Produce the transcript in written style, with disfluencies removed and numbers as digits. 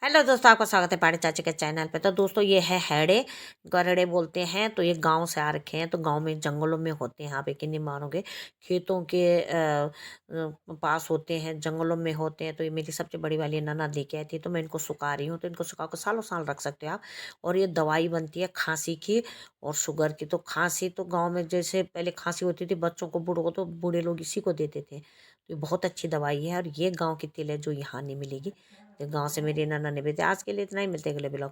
Hello दोस्तों, आपका स्वागत है पाड़े चाचे के चैनल पे। तो दोस्तों ये है हेड़े, गरड़े बोलते हैं। तो ये गांव से आ रखे हैं। तो गांव में जंगलों में होते हैं। यहाँ पे कि नहीं मानोगे, खेतों के पास होते हैं, जंगलों में होते हैं। तो ये मेरी सबसे बड़ी वाली ननद लेके आई थी, तो मैं इनको सुखा रही हूँ। तो इनको सुखा कर सालों साल रख सकते हो आप। और ये दवाई बनती है खांसी की और शुगर की। तो खांसी तो गाँव में जैसे पहले खांसी होती थी बच्चों को, बूढ़ों को, तो बूढ़े लोग इसी को देते थे। तो ये बहुत अच्छी दवाई है और ये गाँव की तिल है जो यहाँ नहीं मिलेगी। तो गाँव से मेरी नाना ने भेजा। आज के लिए इतना ही, मिलते हैं अगले ब्लॉग।